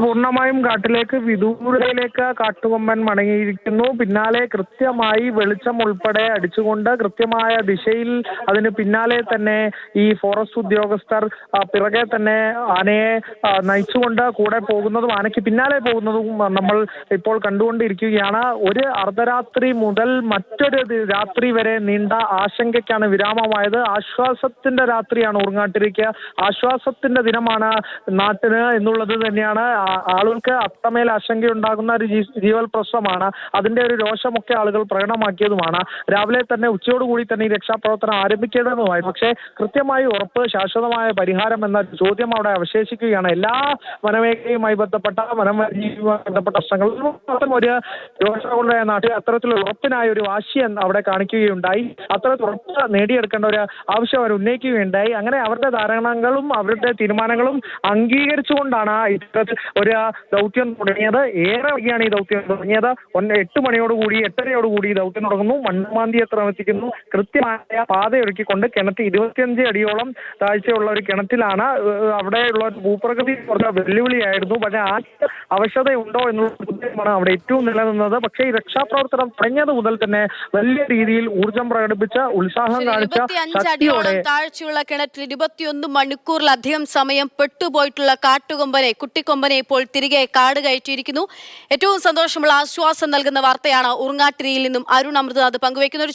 പൂർണ്ണമായും കാട്ടിലേക്ക് വിദൂരയിലേക്ക് കാട്ടുകൊമ്പൻ മടങ്ങിയിരിക്കുന്നു. പിന്നാലെ കൃത്യമായി വെളിച്ചം ഉൾപ്പെടെ അടിച്ചുകൊണ്ട് കൃത്യമായ ദിശയിൽ അതിന് പിന്നാലെ തന്നെ ഈ ഫോറസ്റ്റ് ഉദ്യോഗസ്ഥർ പിറകെ തന്നെ ആനയെ നയിച്ചുകൊണ്ട് കൂടെ പോകുന്നതും ആനയ്ക്ക് പിന്നാലെ പോകുന്നതും നമ്മൾ ഇപ്പോൾ കണ്ടുകൊണ്ടിരിക്കുകയാണ്. ഒരു അർദ്ധരാത്രി മുതൽ മറ്റൊരു രാത്രി വരെ നീണ്ട ആശങ്കയ്ക്കാണ് വിരാമമായത്. ആശ്വാസത്തിന്റെ രാത്രിയാണ് ഉറങ്ങാട്ടിരിക്കുക, ആശ്വാസത്തിന്റെ ദിനമാണ് നാട്ടിന് എന്നുള്ളത് തന്നെയാണ്. ആളുകൾക്ക് അത്രമേൽ ആശങ്കയുണ്ടാകുന്ന ഒരു ജീവൽ പ്രശ്നമാണ്. അതിന്റെ ഒരു രോഷമൊക്കെ ആളുകൾ പ്രകടമാക്കിയതുമാണ്. രാവിലെ തന്നെ ഉച്ചയോടുകൂടി തന്നെ ഈ രക്ഷാപ്രവർത്തനം ആരംഭിക്കേണ്ടതുമായി. പക്ഷേ കൃത്യമായി ഉറപ്പ്, ശാശ്വതമായ പരിഹാരം എന്ന ചോദ്യം അവിടെ അവശേഷിക്കുകയാണ്. എല്ലാ വനമേഖലയുമായി ബന്ധപ്പെട്ട വനജീവിയുമായി ബന്ധപ്പെട്ട പ്രശ്നങ്ങളും ഒരു രോഷമുള്ള നാട്ടിൽ അത്തരത്തിലുള്ള ഉറപ്പിനായ ഒരു വാശി അവിടെ കാണിക്കുകയുണ്ടായി. അത്തരത്തിൽ ഉറപ്പ് നേടിയെടുക്കേണ്ട ഒരു ആവശ്യം അവർ ഉന്നയിക്കുകയുണ്ടായി. അങ്ങനെ അവരുടെ ധാരണകളും അവരുടെ തീരുമാനങ്ങളും അംഗീകരിച്ചുകൊണ്ടാണ് ഇത്തരത്തിൽ ഒരു ദൗത്യം തുടങ്ങിയത്. ഏറെ വൈകിയാണ് ഈ ദൗത്യം തുടങ്ങിയത്. 8 മണിയോടുകൂടി 8:30 ഈ ദൗത്യം തുടങ്ങുന്നു. മണ്ണുമാന്തിയെ എത്തിക്കുന്നു. കൃത്യമായ പാതയൊരുക്കിക്കൊണ്ട് കിണറ്റ് 25 അടിയോളം താഴ്ചയുള്ള ഒരു കിണറ്റിലാണ്. അവിടെയുള്ള ഭൂപ്രകൃതി വെല്ലുവിളിയായിരുന്നു. പക്ഷേ ആ അവശതയുണ്ടോ എന്നുള്ള ചോദ്യമാണ് അവിടെ ഏറ്റവും നിലനിന്നത്. പക്ഷേ ഈ രക്ഷാപ്രവർത്തനം തുടങ്ങിയത് മുതൽ തന്നെ വലിയ രീതിയിൽ ഊർജം പ്രകടിപ്പിച്ച, ഉത്സാഹം കാണിച്ച, ശക്തിയോടെ താഴ്ചയുള്ള കിണറ്റിൽ 21 മണിക്കൂറിലധികം സമയം പെട്ടുപോയിട്ടുള്ള കാട്ടുകൊമ്പനെ, കുട്ടിക്കൊമ്പനെ ഇപ്പോൾ തിരികെ കാട് കയറ്റിയിരിക്കുന്നു. ഏറ്റവും സന്തോഷമുള്ള, ആശ്വാസം നൽകുന്ന വാർത്തയാണ് ഉറങ്ങാട്ടിരിയിൽ നിന്നും അരുൺ അമൃതനാഥ് പങ്കുവയ്ക്കുന്നത്.